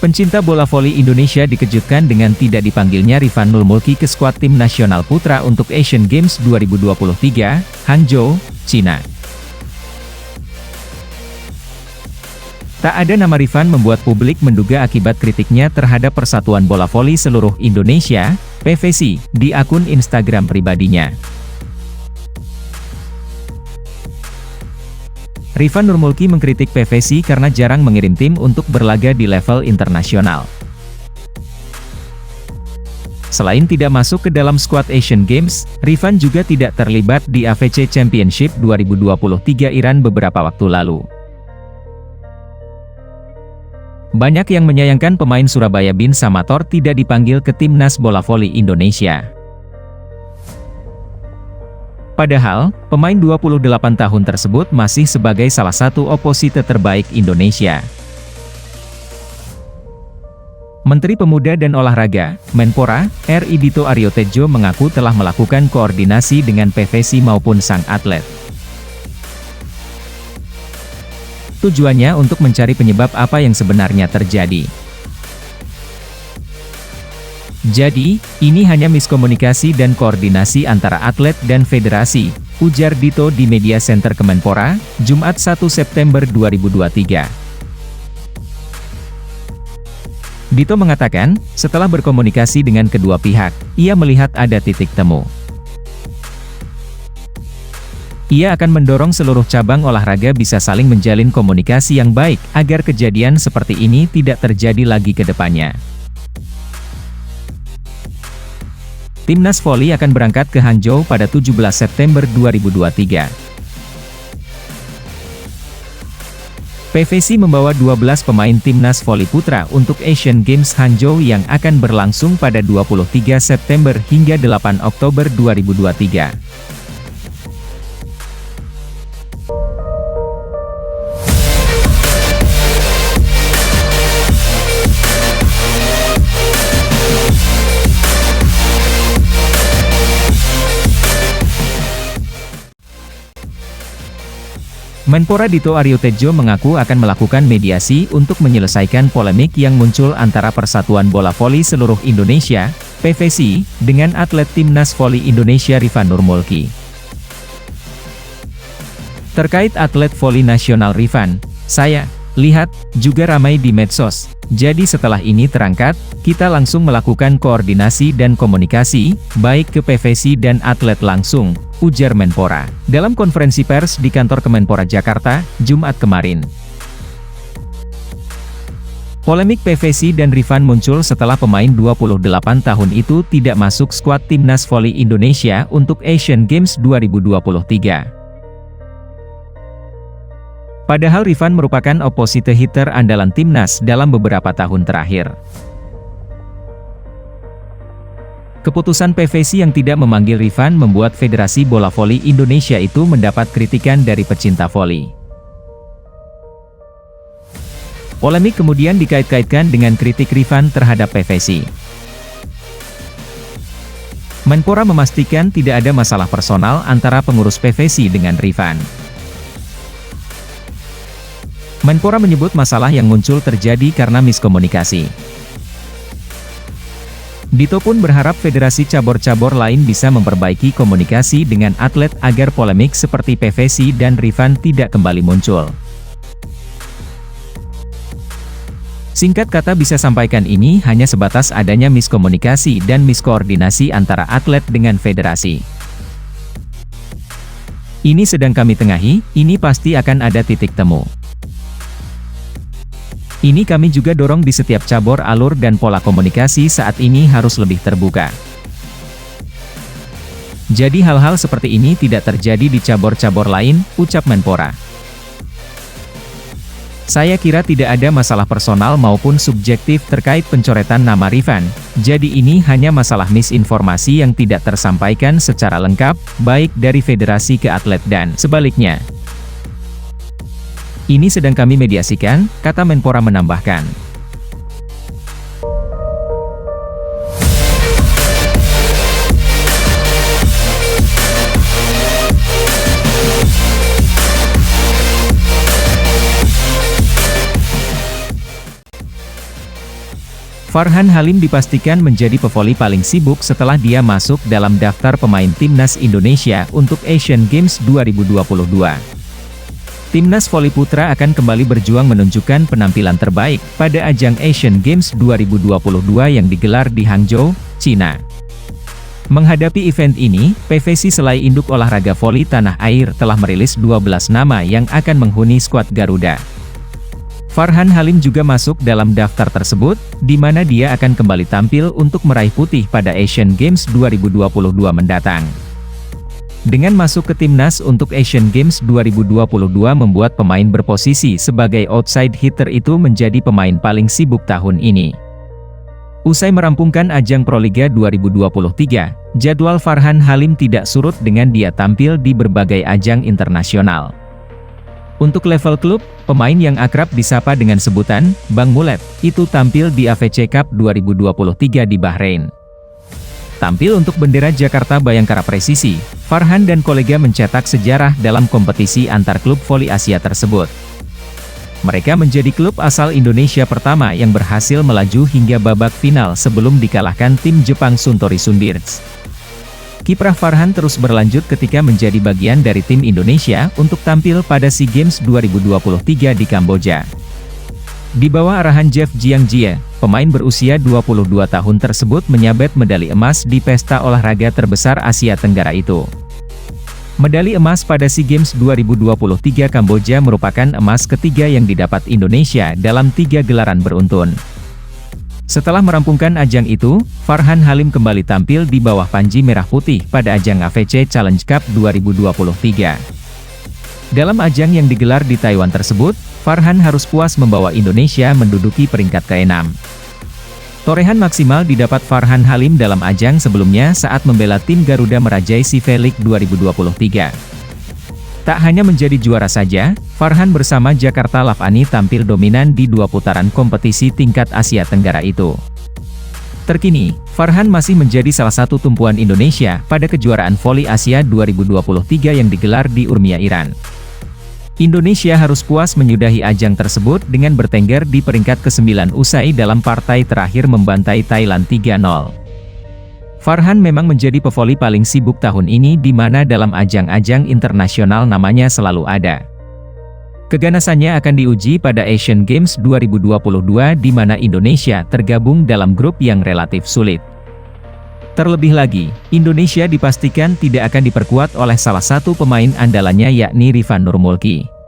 Pencinta bola voli Indonesia dikejutkan dengan tidak dipanggilnya Rifan Nurmulki ke skuad tim nasional putra untuk Asian Games 2023, Hangzhou, China. Tak ada nama Rifan membuat publik menduga akibat kritiknya terhadap Persatuan Bola Voli Seluruh Indonesia, PVSI, di akun Instagram pribadinya. Rifan Nurmulki mengkritik PVSI karena jarang mengirim tim untuk berlaga di level internasional. Selain tidak masuk ke dalam skuad Asian Games, Rifan juga tidak terlibat di AFC Championship 2023 Iran beberapa waktu lalu. Banyak yang menyayangkan pemain Surabaya Bin Samator tidak dipanggil ke Timnas Bola Voli Indonesia. Padahal, pemain 28 tahun tersebut masih sebagai salah satu oposite terbaik Indonesia. Menteri Pemuda dan Olahraga, Menpora, RI Dito Aryo Tejo mengaku telah melakukan koordinasi dengan PVSI maupun sang atlet. Tujuannya untuk mencari penyebab apa yang sebenarnya terjadi. Jadi, ini hanya miskomunikasi dan koordinasi antara atlet dan federasi, ujar Dito di Media Center Kemenpora, Jumat 1 September 2023. Dito mengatakan, setelah berkomunikasi dengan kedua pihak, ia melihat ada titik temu. Ia akan mendorong seluruh cabang olahraga bisa saling menjalin komunikasi yang baik, agar kejadian seperti ini tidak terjadi lagi ke depannya. Timnas Voli akan berangkat ke Hangzhou pada 17 September 2023. PVSI membawa 12 pemain Timnas Voli Putra untuk Asian Games Hangzhou yang akan berlangsung pada 23 September hingga 8 Oktober 2023. Menpora Dito Aryo Tejo mengaku akan melakukan mediasi untuk menyelesaikan polemik yang muncul antara Persatuan Bola Voli Seluruh Indonesia, PVSI, dengan atlet Timnas Voli Indonesia Rifan Nurmulki. Terkait atlet voli nasional Rifan, saya lihat juga ramai di medsos. Jadi setelah ini terangkat, kita langsung melakukan koordinasi dan komunikasi, baik ke PVSI dan atlet langsung, ujar Menpora, dalam konferensi pers di kantor Kemenpora Jakarta, Jumat kemarin. Polemik PVSI dan Rifan muncul setelah pemain 28 tahun itu tidak masuk skuad Timnas Voli Indonesia untuk Asian Games 2023. Padahal Rifan merupakan opposite hitter andalan Timnas dalam beberapa tahun terakhir. Keputusan PVSI yang tidak memanggil Rifan membuat Federasi Bola Voli Indonesia itu mendapat kritikan dari pecinta voli. Polemik kemudian dikait-kaitkan dengan kritik Rifan terhadap PVSI. Menpora memastikan tidak ada masalah personal antara pengurus PVSI dengan Rifan. Menpora menyebut masalah yang muncul terjadi karena miskomunikasi. Dito pun berharap federasi cabur-cabur lain bisa memperbaiki komunikasi dengan atlet agar polemik seperti PVSI dan Rifan tidak kembali muncul. Singkat kata bisa sampaikan ini hanya sebatas adanya miskomunikasi dan miskoordinasi antara atlet dengan federasi. Ini sedang kami tengahi, ini pasti akan ada titik temu. Ini kami juga dorong di setiap cabur alur dan pola komunikasi saat ini harus lebih terbuka. Jadi hal-hal seperti ini tidak terjadi di cabur-cabur lain, ucap Menpora. Saya kira tidak ada masalah personal maupun subjektif terkait pencoretan nama Rifan, jadi ini hanya masalah misinformasi yang tidak tersampaikan secara lengkap, baik dari federasi ke atlet dan sebaliknya. Ini sedang kami mediasikan, kata Menpora menambahkan. Farhan Halim dipastikan menjadi pevoli paling sibuk setelah dia masuk dalam daftar pemain Timnas Indonesia untuk Asian Games 2022. Timnas voli putra akan kembali berjuang menunjukkan penampilan terbaik pada ajang Asian Games 2022 yang digelar di Hangzhou, China. Menghadapi event ini, PVC Selai Induk Olahraga Voli Tanah Air telah merilis 12 nama yang akan menghuni skuad Garuda. Farhan Halim juga masuk dalam daftar tersebut, di mana dia akan kembali tampil untuk meraih putih pada Asian Games 2022 mendatang. Dengan masuk ke timnas untuk Asian Games 2022 membuat pemain berposisi sebagai outside hitter itu menjadi pemain paling sibuk tahun ini. Usai merampungkan ajang Proliga 2023, jadwal Farhan Halim tidak surut dengan dia tampil di berbagai ajang internasional. Untuk level klub, pemain yang akrab disapa dengan sebutan Bang Mulet, itu tampil di AFC Cup 2023 di Bahrain. Tampil untuk bendera Jakarta Bayangkara Presisi, Farhan dan kolega mencetak sejarah dalam kompetisi antar klub voli Asia tersebut. Mereka menjadi klub asal Indonesia pertama yang berhasil melaju hingga babak final sebelum dikalahkan tim Jepang Suntory Sunbirds. Kiprah Farhan terus berlanjut ketika menjadi bagian dari tim Indonesia untuk tampil pada SEA Games 2023 di Kamboja. Di bawah arahan Jeff Jiangjie, pemain berusia 22 tahun tersebut menyabet medali emas di pesta olahraga terbesar Asia Tenggara itu. Medali emas pada SEA Games 2023 Kamboja merupakan emas ketiga yang didapat Indonesia dalam 3 gelaran beruntun. Setelah merampungkan ajang itu, Farhan Halim kembali tampil di bawah panji merah putih pada ajang AFC Challenge Cup 2023. Dalam ajang yang digelar di Taiwan tersebut, Farhan harus puas membawa Indonesia menduduki peringkat ke-6. Torehan maksimal didapat Farhan Halim dalam ajang sebelumnya saat membela tim Garuda merajai SEA League 2023. Tak hanya menjadi juara saja, Farhan bersama Jakarta Lavani tampil dominan di 2 putaran kompetisi tingkat Asia Tenggara itu. Terkini, Farhan masih menjadi salah satu tumpuan Indonesia pada kejuaraan voli Asia 2023 yang digelar di Urmia, Iran. Indonesia harus puas menyudahi ajang tersebut dengan bertengger di peringkat ke-9 usai dalam partai terakhir membantai Thailand 3-0. Farhan memang menjadi pevoli paling sibuk tahun ini di mana dalam ajang-ajang internasional namanya selalu ada. Keganasannya akan diuji pada Asian Games 2022 di mana Indonesia tergabung dalam grup yang relatif sulit. Terlebih lagi, Indonesia dipastikan tidak akan diperkuat oleh salah satu pemain andalannya yakni Rifan Nurmulki.